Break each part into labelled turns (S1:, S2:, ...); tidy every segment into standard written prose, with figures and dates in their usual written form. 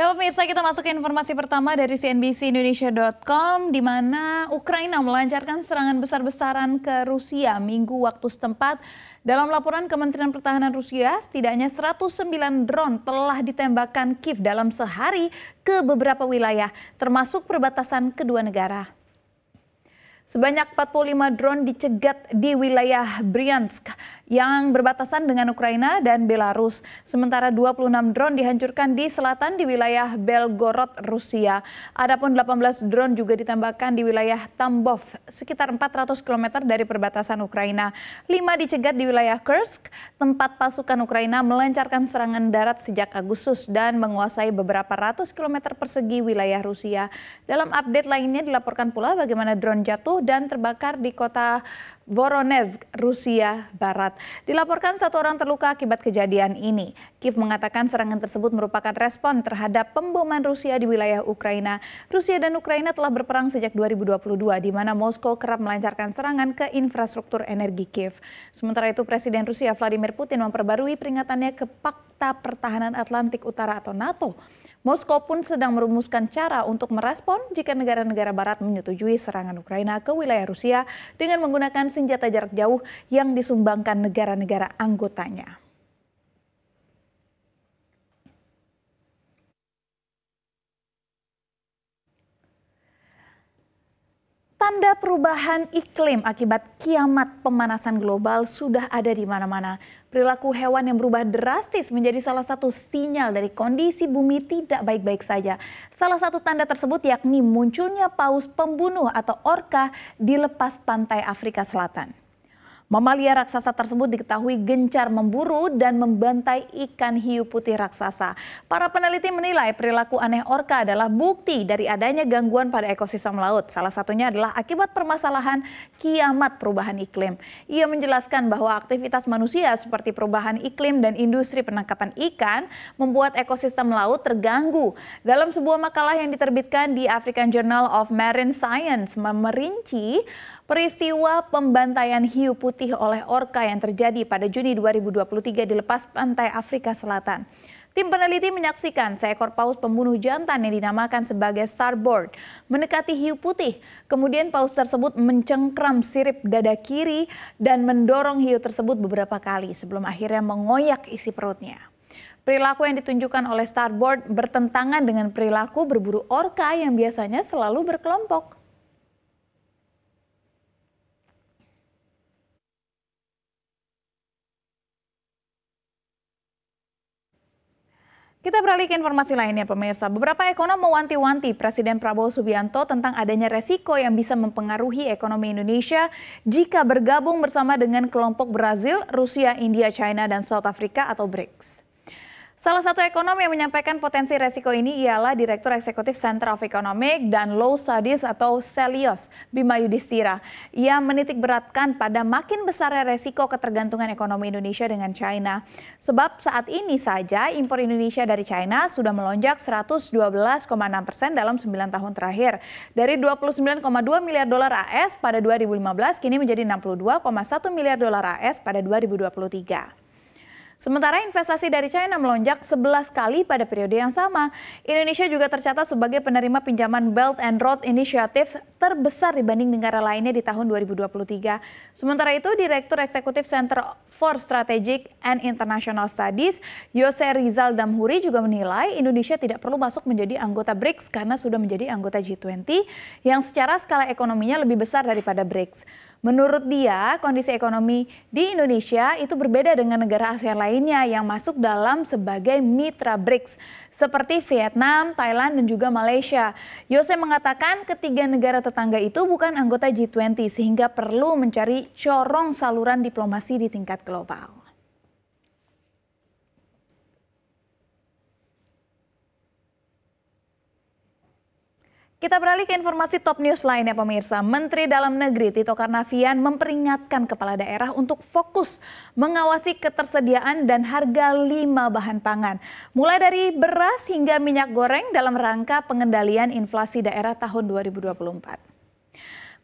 S1: Ya pemirsa, kita masuk ke informasi pertama dari CNBC-Indonesia.com di mana Ukraina melancarkan serangan besar-besaran ke Rusia Minggu waktu setempat. Dalam laporan Kementerian Pertahanan Rusia, setidaknya 109 drone telah ditembakkan Kiev dalam sehari ke beberapa wilayah, termasuk perbatasan kedua negara. Sebanyak 45 drone dicegat di wilayah Bryansk yang berbatasan dengan Ukraina dan Belarus. Sementara 26 drone dihancurkan di selatan di wilayah Belgorod, Rusia. Adapun 18 drone juga ditembakkan di wilayah Tambov, sekitar 400 km dari perbatasan Ukraina. 5 dicegat di wilayah Kursk, tempat pasukan Ukraina melancarkan serangan darat sejak Agustus dan menguasai beberapa ratus kilometer persegi wilayah Rusia. Dalam update lainnya dilaporkan pula bagaimana drone jatuh dan terbakar di kota Voronezh, Rusia Barat. Dilaporkan satu orang terluka akibat kejadian ini. Kiev mengatakan serangan tersebut merupakan respon terhadap pemboman Rusia di wilayah Ukraina. Rusia dan Ukraina telah berperang sejak 2022, di mana Moskow kerap melancarkan serangan ke infrastruktur energi Kiev. Sementara itu, Presiden Rusia Vladimir Putin memperbarui peringatannya ke Pakta Pertahanan Atlantik Utara atau NATO. Moskow pun sedang merumuskan cara untuk merespon jika negara-negara barat menyetujui serangan Ukraina ke wilayah Rusia dengan menggunakan senjata jarak jauh yang disumbangkan negara-negara anggotanya. Tanda perubahan iklim akibat kiamat pemanasan global sudah ada di mana-mana. Perilaku hewan yang berubah drastis menjadi salah satu sinyal dari kondisi bumi tidak baik-baik saja. Salah satu tanda tersebut yakni munculnya paus pembunuh atau orca di lepas pantai Afrika Selatan. Mamalia raksasa tersebut diketahui gencar memburu dan membantai ikan hiu putih raksasa. Para peneliti menilai perilaku aneh orca adalah bukti dari adanya gangguan pada ekosistem laut. Salah satunya adalah akibat permasalahan kiamat perubahan iklim. Ia menjelaskan bahwa aktivitas manusia seperti perubahan iklim dan industri penangkapan ikan membuat ekosistem laut terganggu. Dalam sebuah makalah yang diterbitkan di African Journal of Marine Science merinci peristiwa pembantaian hiu putih oleh orca yang terjadi pada Juni 2023 di lepas pantai Afrika Selatan. Tim peneliti menyaksikan seekor paus pembunuh jantan yang dinamakan sebagai starboard mendekati hiu putih. Kemudian paus tersebut mencengkram sirip dada kiri dan mendorong hiu tersebut beberapa kali sebelum akhirnya mengoyak isi perutnya. Perilaku yang ditunjukkan oleh starboard bertentangan dengan perilaku berburu orca yang biasanya selalu berkelompok. Kita beralih ke informasi lainnya pemirsa. Beberapa ekonom mewanti-wanti Presiden Prabowo Subianto tentang adanya resiko yang bisa mempengaruhi ekonomi Indonesia jika bergabung bersama dengan kelompok Brazil, Rusia, India, China, dan South Africa atau BRICS. Salah satu ekonom yang menyampaikan potensi resiko ini ialah Direktur Eksekutif Center of Economic dan Law Studies atau CELIOS, Bima Yudhistira. Ia menitik beratkan pada makin besarnya resiko ketergantungan ekonomi Indonesia dengan China. Sebab saat ini saja impor Indonesia dari China sudah melonjak 112,6% dalam 9 tahun terakhir. Dari 29,2 miliar dolar AS pada 2015 kini menjadi 62,1 miliar dolar AS pada 2023. Sementara investasi dari China melonjak 11 kali pada periode yang sama. Indonesia juga tercatat sebagai penerima pinjaman Belt and Road Initiative terbesar dibanding negara lainnya di tahun 2023. Sementara itu, Direktur Eksekutif Center for Strategic and International Studies, Yose Rizal Damhuri juga menilai Indonesia tidak perlu masuk menjadi anggota BRICS karena sudah menjadi anggota G20 yang secara skala ekonominya lebih besar daripada BRICS. Menurut dia, kondisi ekonomi di Indonesia itu berbeda dengan negara ASEAN lainnya yang masuk dalam sebagai mitra BRICS, seperti Vietnam, Thailand, dan juga Malaysia. Yose mengatakan ketiga negara tetangga itu bukan anggota G20 sehingga perlu mencari corong saluran diplomasi di tingkat global. Kita beralih ke informasi top news lainnya pemirsa. Menteri Dalam Negeri Tito Karnavian memperingatkan kepala daerah untuk fokus mengawasi ketersediaan dan harga 5 bahan pangan. Mulai dari beras hingga minyak goreng dalam rangka pengendalian inflasi daerah tahun 2024.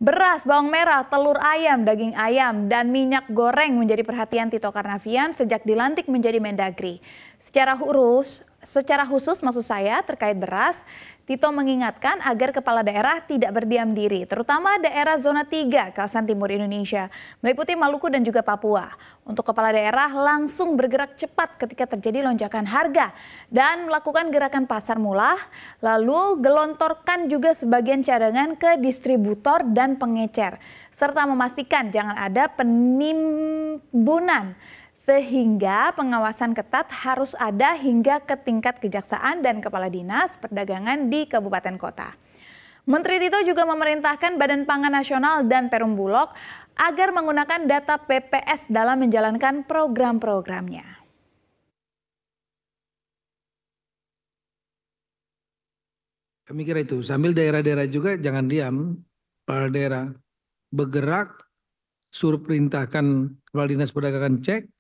S1: Beras, bawang merah, telur ayam, daging ayam, dan minyak goreng menjadi perhatian Tito Karnavian sejak dilantik menjadi Mendagri. Secara khusus, Secara khusus maksud saya terkait beras, Tito mengingatkan agar kepala daerah tidak berdiam diri, terutama daerah zona 3 kawasan timur Indonesia, meliputi Maluku dan juga Papua. Untuk kepala daerah langsung bergerak cepat ketika terjadi lonjakan harga dan melakukan gerakan pasar murah, lalu gelontorkan juga sebagian cadangan ke distributor dan pengecer, serta memastikan jangan ada penimbunan. Sehingga pengawasan ketat harus ada hingga ke tingkat kejaksaan dan kepala dinas perdagangan di kabupaten kota. Menteri Tito juga memerintahkan Badan Pangan Nasional dan Perum Bulog agar menggunakan data PPS dalam menjalankan program-programnya.
S2: Kami kira itu, sambil daerah-daerah juga jangan diam, kepala daerah bergerak, suruh perintahkan kepala dinas perdagangan cek,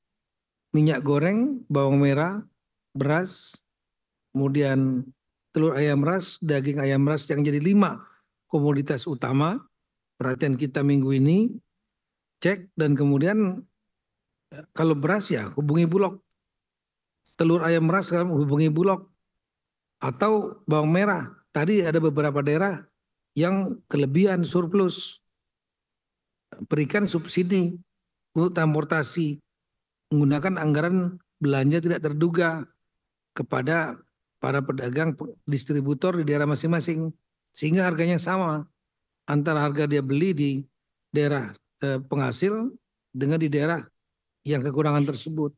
S2: minyak goreng, bawang merah, beras, kemudian telur ayam ras, daging ayam ras yang jadi 5 komoditas utama. Perhatian kita minggu ini, cek, dan kemudian kalau beras ya hubungi Bulog. Telur ayam ras sekarang hubungi Bulog. Atau bawang merah, tadi ada beberapa daerah yang kelebihan surplus. Berikan subsidi untuk transportasi, menggunakan anggaran belanja tidak terduga kepada para pedagang distributor di daerah masing-masing, sehingga harganya sama antara harga dia beli di daerah penghasil dengan di daerah yang kekurangan tersebut.